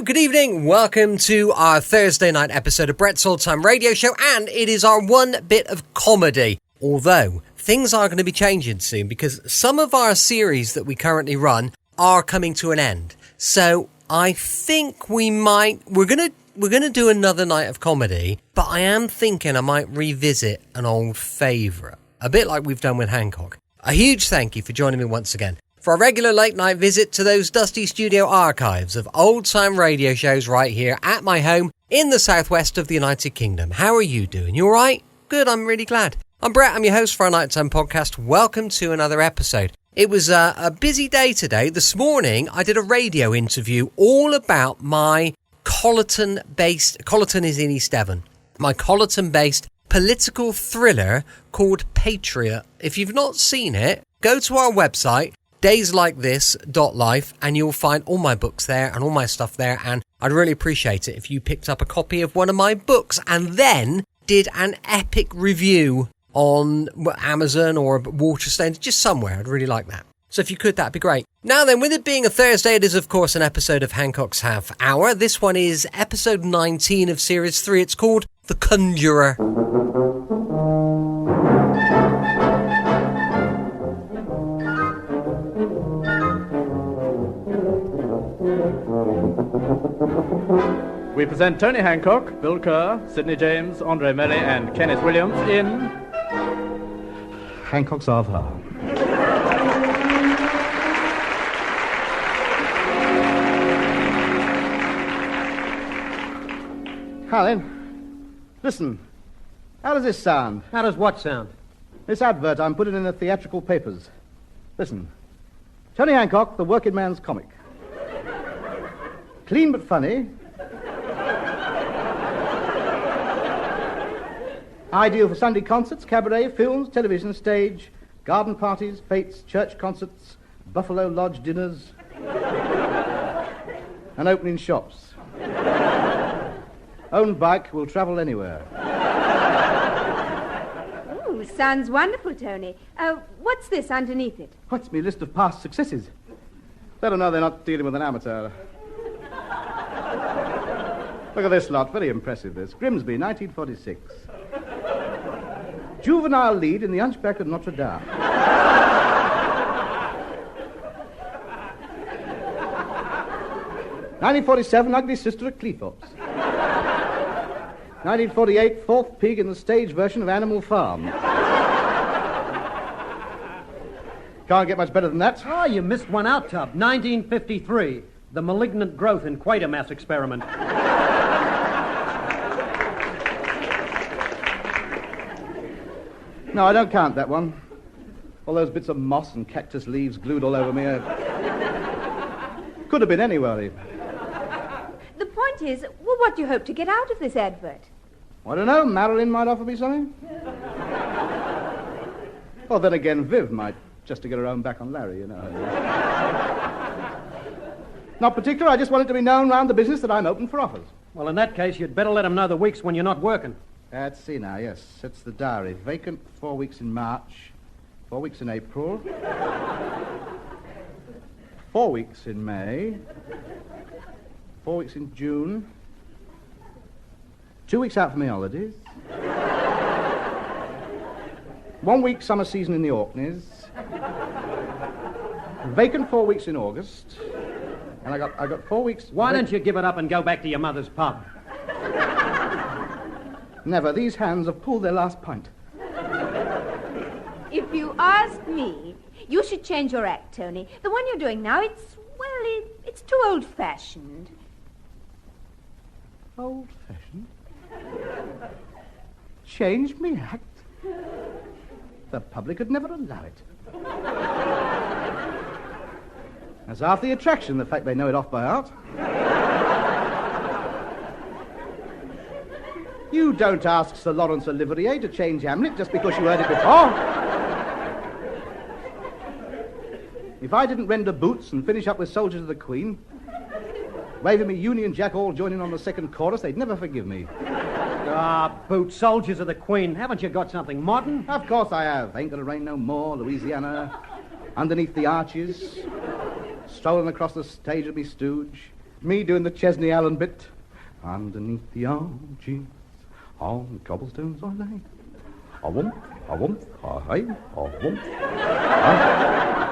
good evening. Welcome to our Thursday night episode of Brett's All Time Radio Show, and it is our one bit of comedy. Although, things are going to be changing soon because some of our series that we currently run are coming to an end. So, I think we're going to do another night of comedy, but I am thinking I might revisit an old favourite, a bit like we've done with Hancock. A huge thank you for joining me once again for a regular late night visit to those dusty studio archives of old time radio shows right here at my home in the southwest of the United Kingdom. How are you doing? You alright? Good, I'm really glad. I'm Brett, I'm your host for our Nighttime podcast. Welcome to another episode. It was a busy day today. This morning I did a radio interview all about my Collerton is in East Devon, my Collerton-based political thriller called Patriot. If you've not seen it, go to our website, dayslikethis.life, and you'll find all my books there and all my stuff there, and I'd really appreciate it if you picked up a copy of one of my books and then did an epic review on Amazon or Waterstones, just somewhere. I'd really like that. So if you could, that'd be great. Now then, with it being a Thursday, it is of course an episode of Hancock's Half Hour. This one is episode 19 of series 3. It's called The Conjurer. We present Tony Hancock, Bill Kerr, Sid James, Andre Melly, and Kenneth Williams in Hancock's Half Hour. Now then, listen. How does this sound? How does what sound? This advert I'm putting in the theatrical papers. Listen. Tony Hancock, the working man's comic. Clean but funny. Ideal for Sunday concerts, cabaret, films, television, stage, garden parties, fetes, church concerts, Buffalo Lodge dinners, and opening shops. Own bike will travel anywhere. Oh, sounds wonderful, Tony. What's this underneath it? What's me list of past successes? Let them know they're not dealing with an amateur. Look at this lot. Very impressive, this. Grimsby, 1946. Juvenile lead in The Hunchback of Notre Dame. 1947, ugly sister at Cleethorpes. 1948, fourth pig in the stage version of Animal Farm. Can't get much better than that. Oh, you missed one out, Tub. 1953, the malignant growth in Quatermass experiment. No, I don't count that one. All those bits of moss and cactus leaves glued all over me. Could have been anywhere. The point is, well, what do you hope to get out of this advert? I don't know. Marilyn might offer me something. Well, then again, Viv might, just to get her own back on Larry, you know. Not particular. I just want it to be known round the business that I'm open for offers. Well, in that case, you'd better let them know the weeks when you're not working. Let's see now, yes. It's the diary. Vacant 4 weeks in March, 4 weeks in April, 4 weeks in May, 4 weeks in June, 2 weeks out for my holidays, 1 week summer season in the Orkneys, vacant 4 weeks in August, and I got 4 weeks... Why don't you give it up and go back to your mother's pub? Never. These hands have pulled their last pint. If you ask me, you should change your act, Tony. The one you're doing now, it's too old-fashioned. Old-fashioned? Change me act? The public would never allow it. That's half the attraction, the fact they know it off by heart. You don't ask Sir Lawrence Olivier to change Hamlet just because you heard it before. If I didn't render boots and finish up with Soldiers of the Queen, waving me Union Jack all joining on the second chorus, they'd never forgive me. Ah, boots, Soldiers of the Queen. Haven't you got something modern? Of course I have. Ain't Gonna Rain No More, Louisiana, Underneath the Arches, strolling across the stage of me stooge, Me doing the Chesney Allen bit. Underneath the arches, on cobblestones I lay. A wump, a hey, a wump,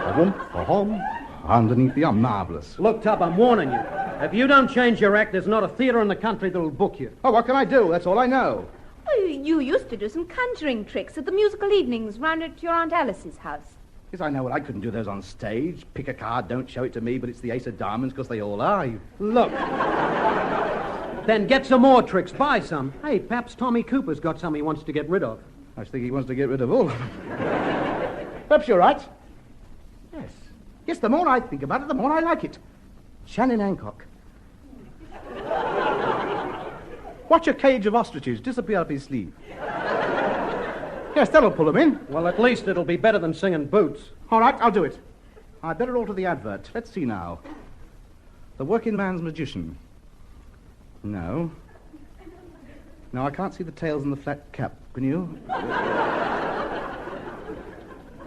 a wump, a hum. Underneath the arm, marvellous. Look, Tub, I'm warning you. If you don't change your act, there's not a theatre in the country that'll book you. Oh, what can I do? That's all I know. Well, you used to do some conjuring tricks at the musical evenings round at your Aunt Alice's house. Yes, I know. Well, I couldn't do those on stage. Pick a card, don't show it to me, but it's the ace of diamonds because they all are. Look. Then get some more tricks. Buy some. Hey, perhaps Tommy Cooper's got some he wants to get rid of. I think he wants to get rid of all of them. Perhaps you're right. Yes. Yes, the more I think about it, the more I like it. Shannon Hancock. Watch a cage of ostriches disappear up his sleeve. Yes, that'll pull him in. Well, at least it'll be better than singing Boots. All right, I'll do it. I'd better alter the advert. Let's see now. The working man's magician. No. No, I can't see the tails and the flat cap. Can you?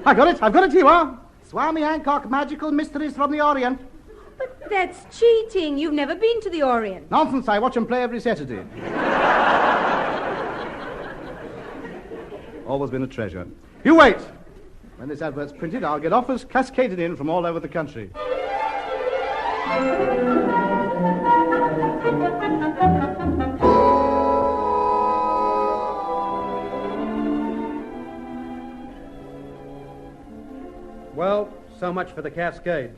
I got it. I've got it. Here you are. Swami Hancock, magical mysteries from the Orient. But that's cheating. You've never been to the Orient. Nonsense. I watch him play every Saturday. Always been a treasure. You wait. When this advert's printed, I'll get offers cascaded in from all over the country. Well, so much for the cascade.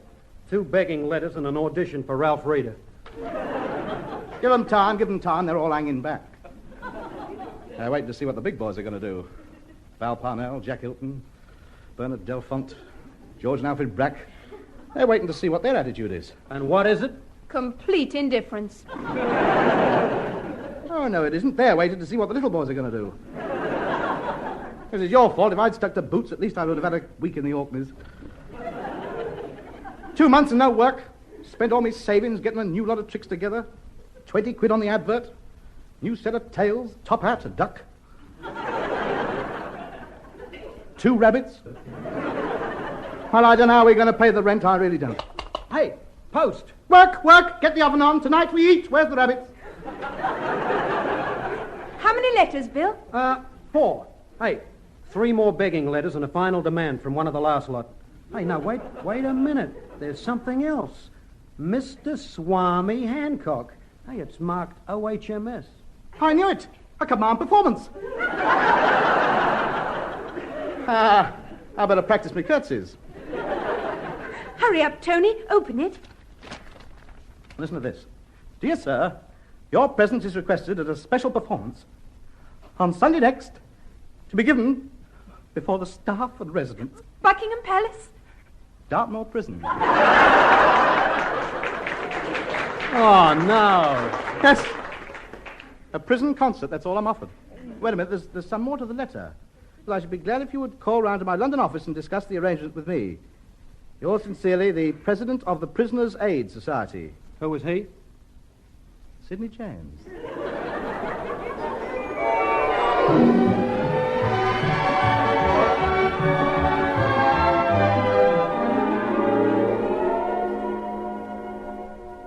2 begging letters and an audition for Ralph Reeder. Give them time. They're all hanging back. I wait to see what the big boys are going to do. Val Parnell, Jack Hilton, Bernard Delfont, George and Alfred Brack. They're waiting to see what their attitude is. And what is it? Complete indifference. Oh, no, it isn't. They're waiting to see what the little boys are going to do. This is your fault. If I'd stuck to Boots, at least I would have had a week in the Orkneys. 2 months and no work. Spent all my savings getting a new lot of tricks together. 20 quid on the advert. New set of tails, top hat, a duck. 2 rabbits. Well, I don't know how we're going to pay the rent. I really don't. Hey, post. Work. Get the oven on. Tonight we eat. Where's the rabbits? How many letters, Bill? 4. Hey, 3 more begging letters and a final demand from one of the last lot. Hey, now, wait a minute. There's something else. Mr. Swami Hancock. Hey, it's marked OHMS. I knew it. A command performance. I better practice my curtsies. Hurry up, Tony. Open it. Listen to this. Dear sir, your presence is requested at a special performance on Sunday next to be given before the staff and residents. Buckingham Palace. Dartmoor Prison. Oh, no. Yes. A prison concert, that's all I'm offered. Wait a minute, there's some more to the letter. Well, I should be glad if you would call round to my London office and discuss the arrangement with me. Yours sincerely, the President of the Prisoners' Aid Society. Who was he? Sidney James.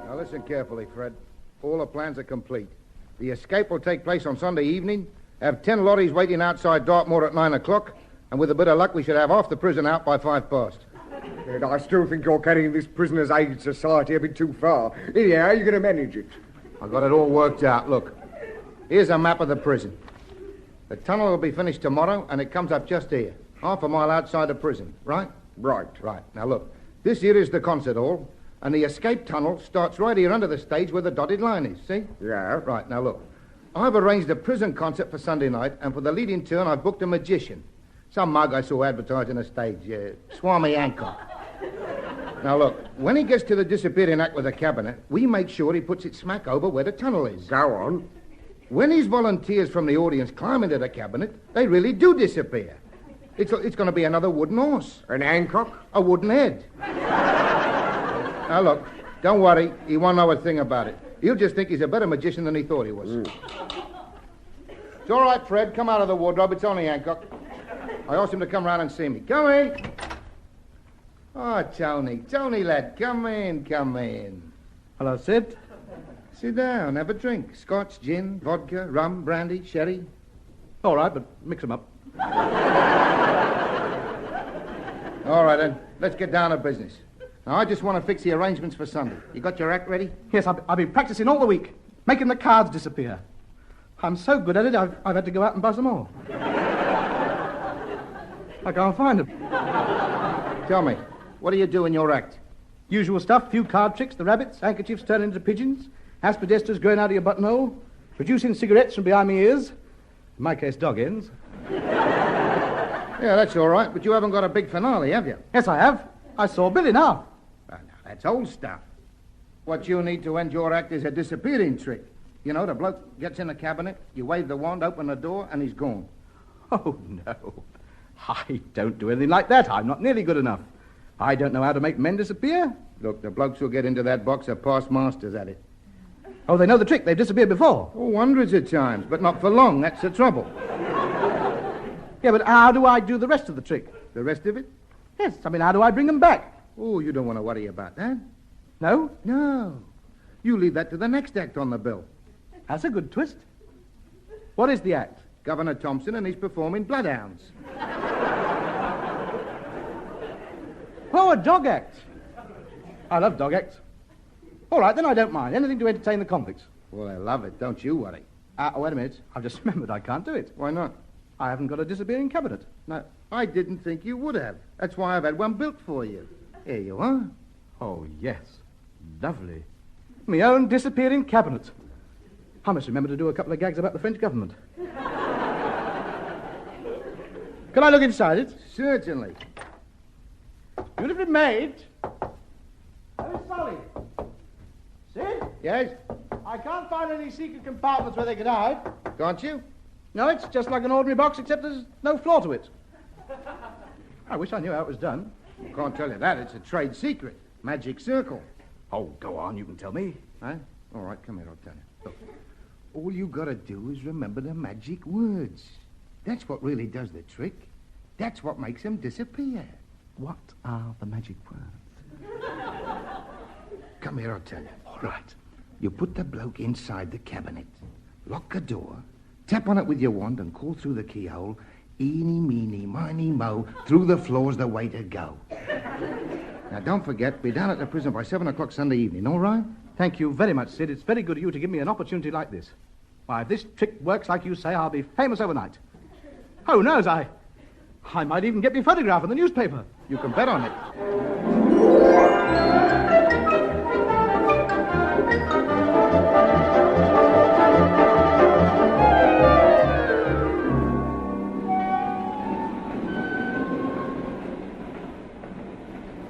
Now listen carefully, Fred. All the plans are complete. The escape will take place on Sunday evening. Have 10 lorries waiting outside Dartmoor at 9 o'clock. And with a bit of luck, we should have half the prison out by 5 past. And I still think you're carrying this Prisoners' Aid Society a bit too far. Anyhow, how are you going to manage it? I've got it all worked out. Look, here's a map of the prison. The tunnel will be finished tomorrow, and it comes up just here, half a mile outside the prison, right? Right. Right. Now, look, this here is the concert hall, and the escape tunnel starts right here under the stage where the dotted line is, see? Yeah. Right. Now, look, I've arranged a prison concert for Sunday night, and for the leading turn, I've booked a magician. Some mug I saw advertised on the stage, Swami Hancock. Now, look, when he gets to the disappearing act with the cabinet, we make sure he puts it smack over where the tunnel is. Go on. When these volunteers from the audience climb into the cabinet, they really do disappear. It's going to be another wooden horse. An Hancock? A wooden head. Now, look, don't worry. He won't know a thing about it. He'll just think he's a better magician than he thought he was. It's all right, Fred. Come out of the wardrobe. It's only Hancock. I asked him to come round and see me. Come in. Oh, Tony, lad, come in. Hello, Sid. Sit down, have a drink. Scotch, gin, vodka, rum, brandy, sherry. All right, but mix them up. All right, then. Let's get down to business. Now, I just want to fix the arrangements for Sunday. You got your act ready? Yes, I've been practicing all the week, making the cards disappear. I'm so good at it, I've had to go out and buzz them all. I can't find them. Tell me, what do you do in your act? Usual stuff, few card tricks, the rabbits, handkerchiefs turned into pigeons, aspidestras growing out of your buttonhole, producing cigarettes from behind my ears. In my case, dog ends. Yeah, that's all right, but you haven't got a big finale, have you? Yes, I have. I saw Billy now. Well, now, that's old stuff. What you need to end your act is a disappearing trick. You know, the bloke gets in the cabinet, you wave the wand, open the door, and he's gone. Oh, no. I don't do anything like that. I'm not nearly good enough. I don't know how to make men disappear. Look, the blokes who get into that box are past masters at it. Oh, they know the trick. They've disappeared before. Oh, hundreds of times, but not for long. That's the trouble. Yeah, but how do I do the rest of the trick? The rest of it? Yes, I mean, how do I bring them back? Oh, you don't want to worry about that. No? No. You leave that to the next act on the bill. That's a good twist. What is the act? Governor Thompson and he's performing bloodhounds. Oh, a dog act. I love dog acts. All right, then I don't mind. Anything to entertain the convicts. Well, I love it. Don't you worry. Wait a minute. I've just remembered I can't do it. Why not? I haven't got a disappearing cabinet. No, I didn't think you would have. That's why I've had one built for you. Here you are. Oh, yes. Lovely. My own disappearing cabinet. I must remember to do a couple of gags about the French government. Can I look inside it? Certainly. Beautifully made. Very solid. Sid? Yes? I can't find any secret compartments where they could hide. Can't you? No, it's just like an ordinary box, except there's no floor to it. I wish I knew how it was done. I can't tell you that. It's a trade secret. Magic circle. Oh, go on, you can tell me. Huh? All right, come here, I'll tell you. Look, all you got to do is remember the magic words. That's what really does the trick. That's what makes them disappear. What are the magic words? Come here, I'll tell you. All right. You put the bloke inside the cabinet, lock the door, tap on it with your wand and call through the keyhole, eeny, meeny, miny, mo, through the floor's the way to go. Now, don't forget, be down at the prison by 7 o'clock Sunday evening, all right? Thank you very much, Sid. It's very good of you to give me an opportunity like this. Why, if this trick works like you say, I'll be famous overnight. Who knows, I might even get me photograph in the newspaper. You can bet on it.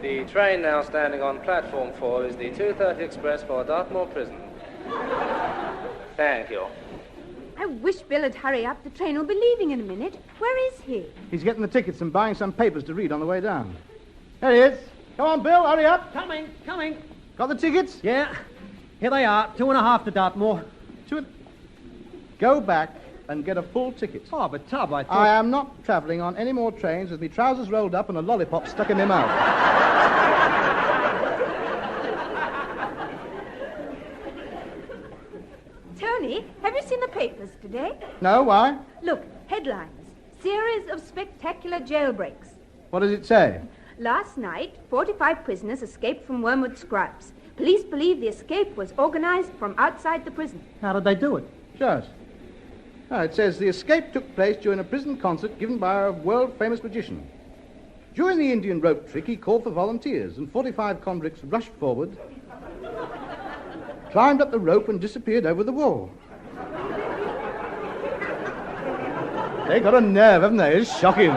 The train now standing on platform 4 is the 2:30 express for Dartmoor Prison. Thank you. I wish Bill would hurry up. The train will be leaving in a minute. Where is he? He's getting the tickets and buying some papers to read on the way down. There he is. Come on, Bill, hurry up. Coming. Got the tickets? Yeah, here they are. 2.5 to Dartmoor. Go back and get a full ticket. Oh, but Tub, I thought... I am not travelling on any more trains with me trousers rolled up and a lollipop stuck in my mouth. Tony, have you seen the papers today? No, why? Look, headlines. Series of spectacular jailbreaks. What does it say? Last night, 45 prisoners escaped from Wormwood Scrubs. Police believe the escape was organized from outside the prison. How did they do it? Just. It says the escape took place during a prison concert given by a world-famous magician. During the Indian rope trick, he called for volunteers, and 45 convicts rushed forward, climbed up the rope, and disappeared over the wall. They got a nerve, haven't they? It's shocking.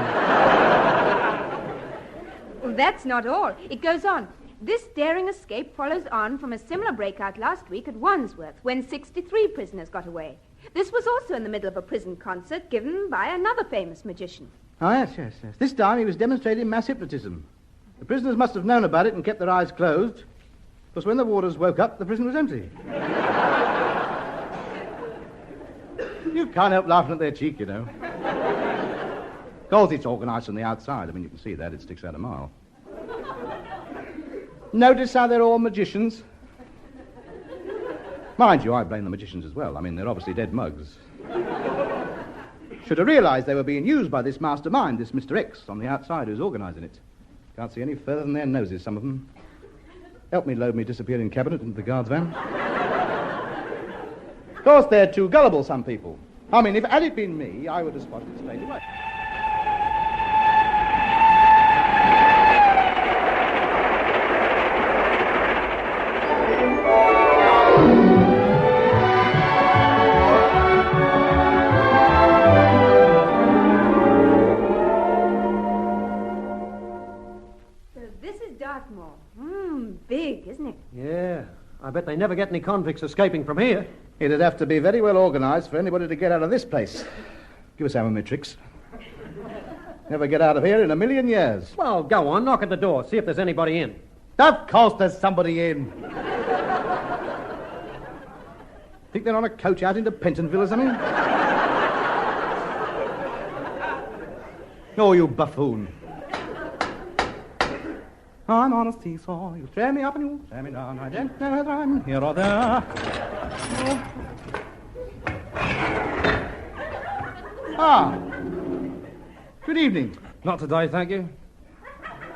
Well, that's not all. It goes on. This daring escape follows on from a similar breakout last week at Wandsworth, when 63 prisoners got away. This was also in the middle of a prison concert given by another famous magician. Oh, yes. This time he was demonstrating mass hypnotism. The prisoners must have known about it and kept their eyes closed, because when the warders woke up, the prison was empty. You can't help laughing at their cheek, you know. Of course, it's organised from the outside. I mean, you can see that. It sticks out a mile. Notice how they're all magicians? Mind you, I blame the magicians as well. I mean, they're obviously dead mugs. Should have realised they were being used by this mastermind, this Mr. X, on the outside who's organising it. Can't see any further than their noses, some of them. Help me load me disappearing cabinet into the guard's van. Of course, they're too gullible, some people. I mean, if had it been me, I would have spotted it straight away. Big, isn't it? Yeah. I bet they never get any convicts escaping from here. It'd have to be very well organised for anybody to get out of this place. Give us our tricks. Never get out of here in a million years. Well, go on, knock at the door, see if there's anybody in. Of course there's somebody in. Think they're on a coach out into Pentonville or something? Oh, you buffoon. I'm on a seesaw. You tear me up and you tear me down. I don't know whether I'm here or there. Oh. Ah. Good evening. Not today, thank you.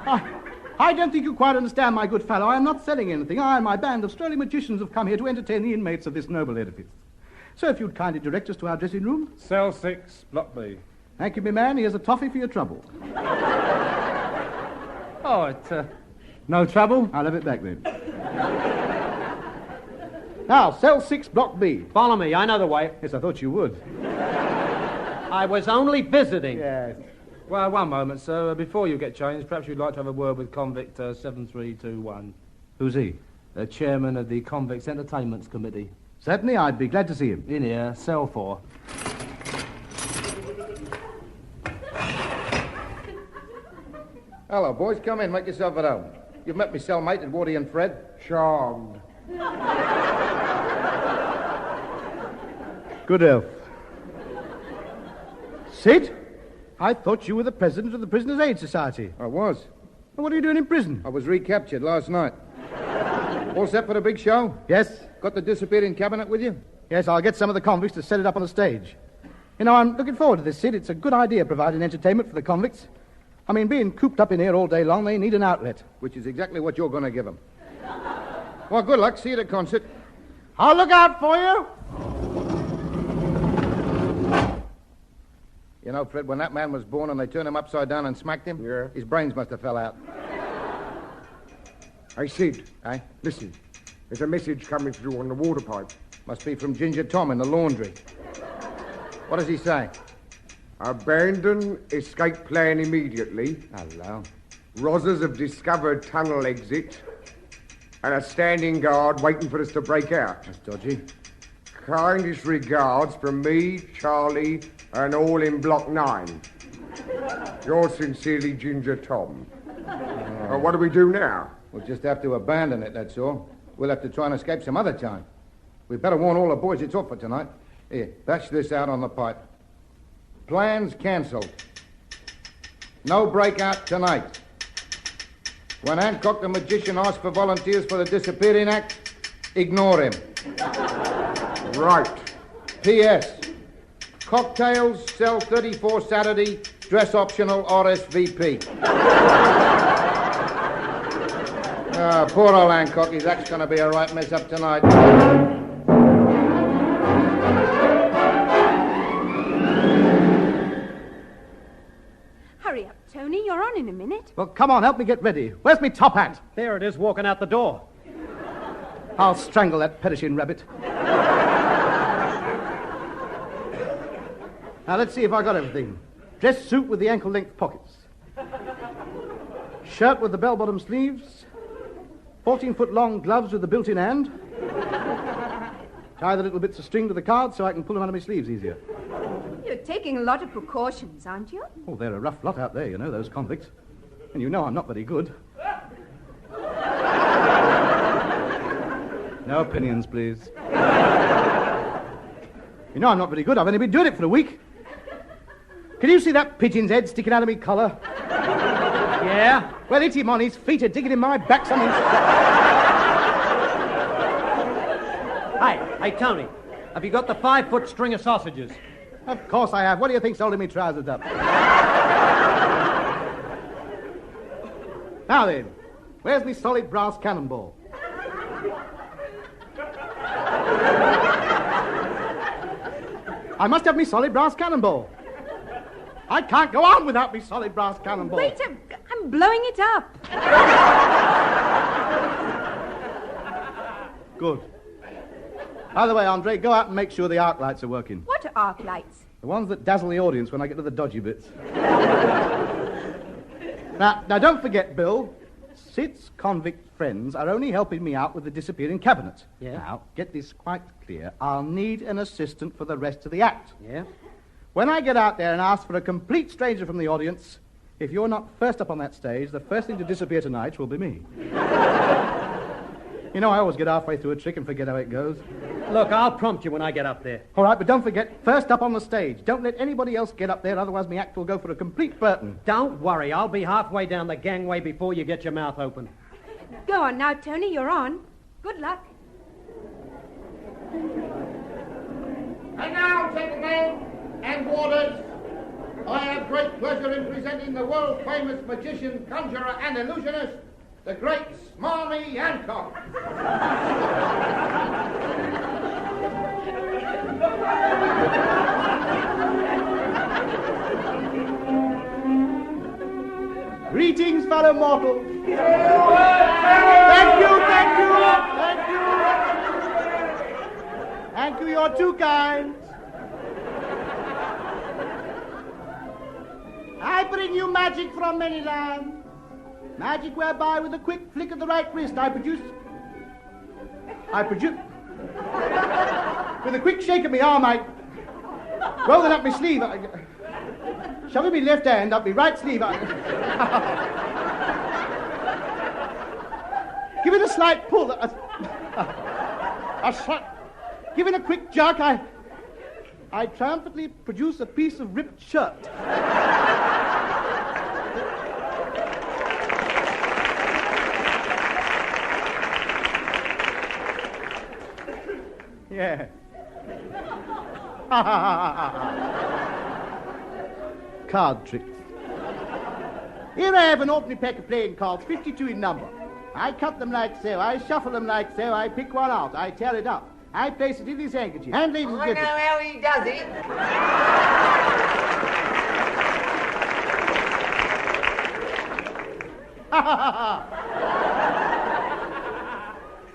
I don't think you quite understand, my good fellow. I am not selling anything. I and my band of strolling magicians have come here to entertain the inmates of this noble edifice. So if you'd kindly direct us to our dressing room. Cell 6, Block B. Thank you, my man. Here's a toffee for your trouble. Oh, it's, no trouble? I'll have it back then. Now, cell 6, Block B. Follow me, I know the way. Yes, I thought you would. I was only visiting. Yes. Well, one moment, sir. Before you get changed, perhaps you'd like to have a word with convict 7321. Who's he? The chairman of the Convicts Entertainments Committee. Certainly, I'd be glad to see him. In here, cell 4. Hello, boys. Come in. Make yourself at home. You've met me cellmate, Edwardy and Fred. Charmed. Good health. Sid? I thought you were the president of the Prisoners' Aid Society. I was. Well, what are you doing in prison? I was recaptured last night. All set for the big show? Yes? Got the disappearing cabinet with you? Yes, I'll get some of the convicts to set it up on the stage. You know, I'm looking forward to this, Sid. It's a good idea providing entertainment for the convicts. I mean, being cooped up in here all day long, they need an outlet. Which is exactly what you're going to give them. Well, good luck. See you at the concert. I'll look out for you. You know, Fred, when that man was born and they turned him upside down and smacked him, Yeah. His brains must have fell out. Hey, Sid. Eh? Listen. There's a message coming through on the water pipe. Must be from Ginger Tom in the laundry. What does he say? Abandon escape plan immediately. Hello. Rozzers have discovered tunnel exit. And a standing guard waiting for us to break out. That's dodgy. Kindest regards from me, Charlie, and all in Block 9. Yours sincerely, Ginger Tom. What do we do now? We'll just have to abandon it, that's all. We'll have to try and escape some other time. We'd better warn all the boys it's off for tonight. Here, bash this out on the pipe. Plans cancelled. No breakout tonight. When Hancock the magician asks for volunteers for the disappearing act, ignore him. Right. P.S. Cocktails, cell 34 Saturday, dress optional, RSVP. Poor old Hancock, his act's going to be a right mess up tonight. Hurry up, Tony. You're on in a minute. Well, come on, help me get ready. Where's me top hat? There it is, walking out the door. I'll strangle that perishing rabbit. Now, let's see if I got everything. Dress suit with the ankle-length pockets. Shirt with the bell-bottom sleeves. 14-foot-long gloves with the built-in hand. Tie the little bits of string to the cards so I can pull them out of my sleeves easier. You're taking a lot of precautions, aren't you? Oh, they're a rough lot out there, you know, those convicts. And you know I'm not very good. No opinions, please. You know I'm not very good. I've only been doing it for a week. Can you see that pigeon's head sticking out of me collar? Yeah? Well, hit him on his feet and dig it in my back. Something. Hey, Tony, have you got the 5-foot string of sausages? Of course I have. What do you think's holding me trousers up? Now then, where's me solid brass cannonball? I must have me solid brass cannonball. I can't go on without me solid brass cannonball. Wait, I'm blowing it up. Good. By the way, Andre, go out and make sure the arc lights are working. What are arc lights? The ones that dazzle the audience when I get to the dodgy bits. Now, don't forget, Bill, Sid's convict friends are only helping me out with the disappearing cabinet. Yeah. Now, get this quite clear. I'll need an assistant for the rest of the act. Yeah? When I get out there and ask for a complete stranger from the audience, if you're not first up on that stage, the first thing to disappear tonight will be me. You know, I always get halfway through a trick and forget how it goes. Look, I'll prompt you when I get up there. All right, but don't forget, first up on the stage. Don't let anybody else get up there, otherwise my act will go for a complete Burton. Don't worry, I'll be halfway down the gangway before you get your mouth open. Go on now, Tony, you're on. Good luck. And now, gentlemen and warders, I have great pleasure in presenting the world-famous magician, conjurer, and illusionist, the great Smarmy Hancock. Greetings, fellow mortals. Thank you. Thank you, you're too kind. I bring you magic from many lands. Magic whereby with a quick flick of the right wrist I produce... With a quick shake of my arm I... Roll it up my sleeve. Shove my left hand up my right sleeve. Give it a slight pull. Give it a quick jerk. I triumphantly produce a piece of ripped shirt. Yeah. Card tricks. Here I have an ordinary pack of playing cards, 52 in number. I cut them like so, I shuffle them like so, I pick one out, I tear it up, I place it in his handkerchief. And ladies and gentlemen... I know how he does it.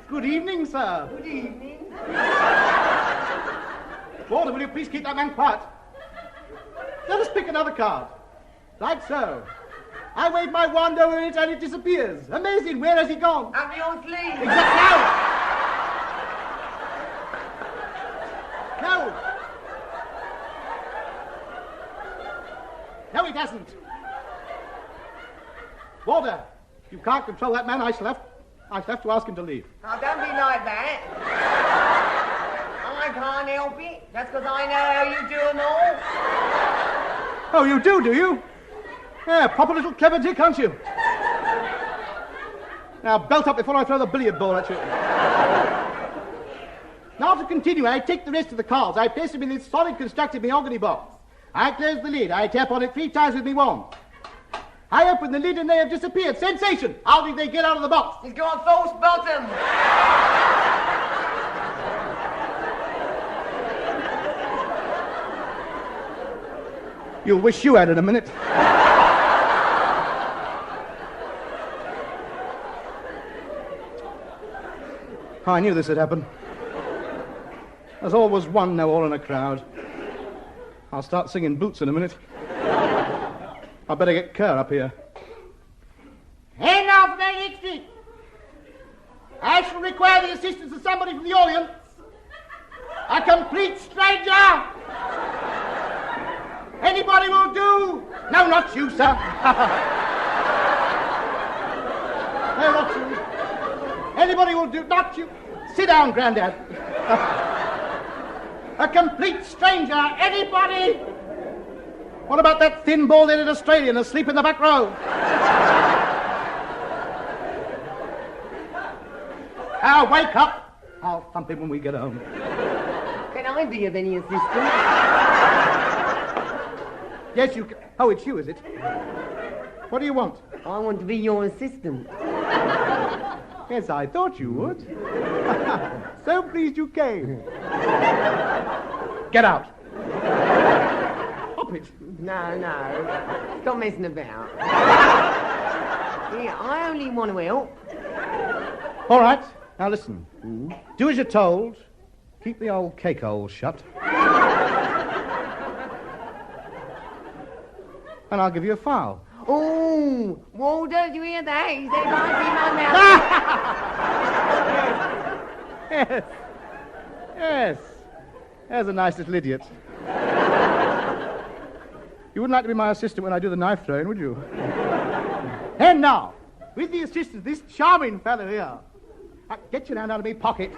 Good evening, sir. Good evening. Walter, will you please keep that man quiet? Let us pick another card. Like so. I wave my wand over it and it disappears. Amazing, where has he gone? Up your sleeve. Exactly. No. No, it hasn't. Walter, you can't control that man. I shall have to ask him to leave. Oh, don't be like that. I can't help it. That's because I know how you do them all. Oh, you do you? Yeah, proper little clever dick, aren't you? Now, belt up before I throw the billiard ball at you. Now, to continue, I take the rest of the cards. I place them in this solid constructed mahogany box. I close the lid. I tap on it 3 times with me wand. I open the lid and they have disappeared. Sensation! How did they get out of the box? He's got false bottom. You'll wish you had in a minute. I knew this would happen. There's always one know-all in a crowd. I'll start singing Boots in a minute. I better get Kerr up here. And now for my next trick. I shall require the assistance of somebody from the audience. A complete stranger. Anybody will do. No, not you, sir. No, not you. Anybody will do. Not you. Sit down, Grandad. A complete stranger. Anybody? What about that thin, bald-headed Australian asleep in the back row? Now, wake up. I'll thump him when we get home. Can I be of any assistance? Yes, you can. Oh, it's you, is it? What do you want? I want to be your assistant. Yes, I thought you would. So pleased you came. Get out. Stop it. No. Stop messing about. Yeah, I only want to help. All right. Now listen. Do as you're told. Keep the old cake hole shut. And I'll give you a file. Oh, Walter, do you hear that? He said I see my mouth. Yes. There's a nice little idiot. You wouldn't like to be my assistant when I do the knife throwing, would you? And now, with the assistance of this charming fellow here, get your hand out of my pocket.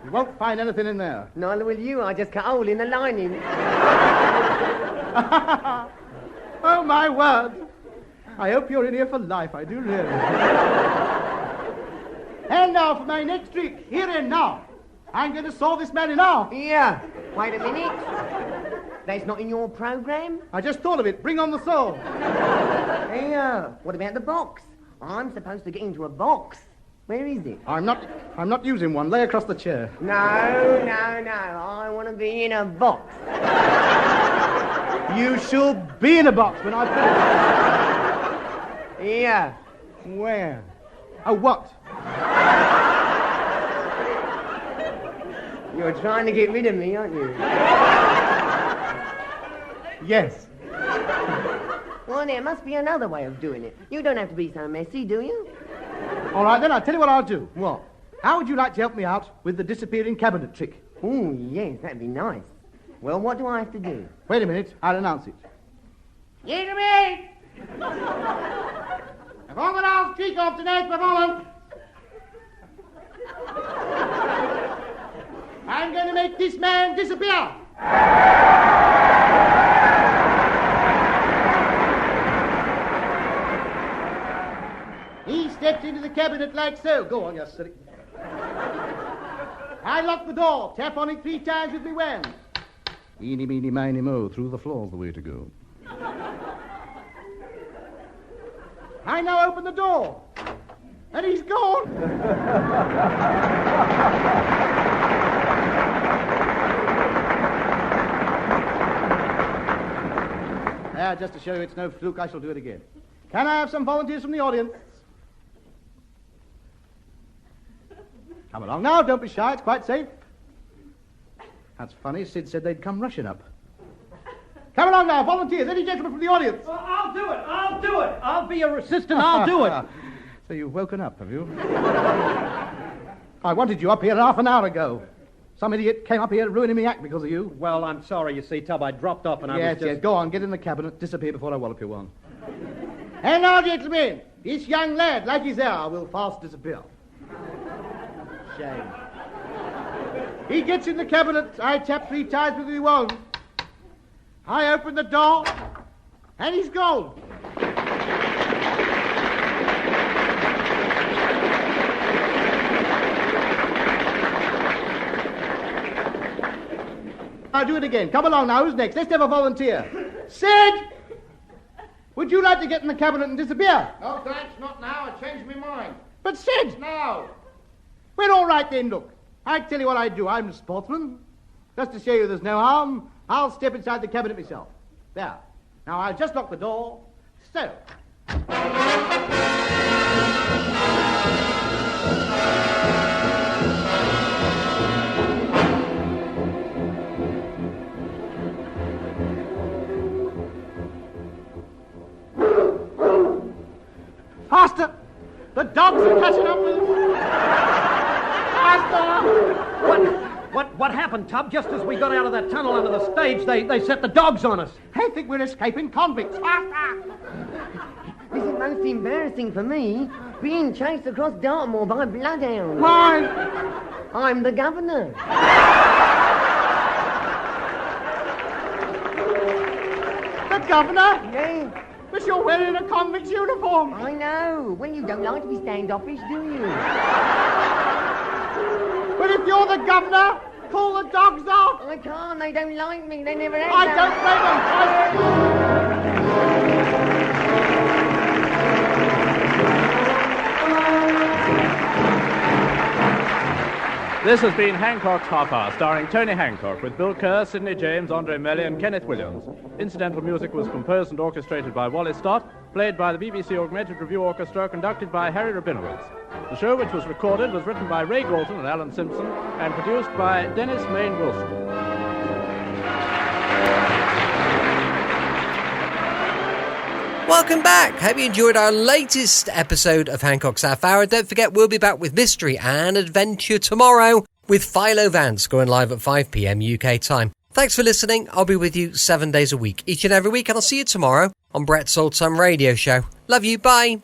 You won't find anything in there. Neither will you. I just cut a hole in the lining. Oh, my word. I hope you're in here for life, I do really. And now for my next trick, here and now. I'm going to saw this man in half. Yeah. Wait a minute. That's not in your program? I just thought of it. Bring on the saw. Yeah. What about the box? I'm supposed to get into a box. Where is it? I'm not using one. Lay across the chair. No. I want to be in a box. You shall be in a box when I put it. Yeah. Where? Oh, what? You're trying to get rid of me, aren't you? Yes. Well, there must be another way of doing it. You don't have to be so messy, do you? All right, then, I'll tell you what I'll do. What? How would you like to help me out with the disappearing cabinet trick? Oh, yes, that'd be nice. Well, what do I have to do? Wait a minute, I'll announce it. Gentlemen! I've organized kick off tonight's performance. I'm going to make this man disappear. He steps into the cabinet like so. Go on, you silly. I lock the door. Tap on it 3 times with me wand. Eeny, meeny, miny, mo. Through the floor's the way to go. I now open the door. And he's gone. Just to show you it's no fluke, I shall do it again. Can I have some volunteers from the audience? Come along now, don't be shy, it's quite safe. That's funny, Sid said they'd come rushing up. Come along now, volunteers, any gentlemen from the audience? Well, I'll do it. I'll be your assistant, I'll do it. So you've woken up, have you? I wanted you up here half an hour ago. Some idiot came up here ruining me act because of you. Well, I'm sorry, you see, Tub, I dropped off and I was just... Yes, go on, get in the cabinet, disappear before I wallop you one. And now, gentlemen, this young lad, like his hair, will fast disappear. Shame. He gets in the cabinet, I tap 3 times with the wand. I open the door, and he's gone. I'll do it again. Come along now. Who's next? Let's have a volunteer. Sid! Would you like to get in the cabinet and disappear? No, thanks, not now. I changed my mind. But Sid! Now. Well, all right then, look. I tell you what I do. I'm a sportsman. Just to show you there's no harm, I'll step inside the cabinet myself. There. Now, I'll just lock the door. So. Faster! The dogs are catching up with us! Faster! What happened, Tub? Just as we got out of that tunnel under the stage, they set the dogs on us. I think we're escaping convicts. Faster! This is most embarrassing for me, being chased across Dartmoor by bloodhounds. Why? I'm the governor. The governor? Yeah. But you're wearing a convict's uniform. I know. Well, you don't like to be standoffish, do you? But if you're the governor, call the dogs off. I can't. They don't like me. They never have. I don't blame them. This has been Hancock's Half Hour, starring Tony Hancock, with Bill Kerr, Sid James, Andre Melly and Kenneth Williams. Incidental music was composed and orchestrated by Wally Stott, played by the BBC Augmented Review Orchestra, conducted by Harry Rabinowitz. The show, which was recorded, was written by Ray Galton and Alan Simpson, and produced by Dennis Mayne Wilson. Welcome back. Hope you enjoyed our latest episode of Hancock's Half Hour. Don't forget, we'll be back with mystery and adventure tomorrow with Philo Vance going live at 5 p.m. UK time. Thanks for listening. I'll be with you 7 days a week, each and every week, and I'll see you tomorrow on Brett's Old Time Radio Show. Love you. Bye.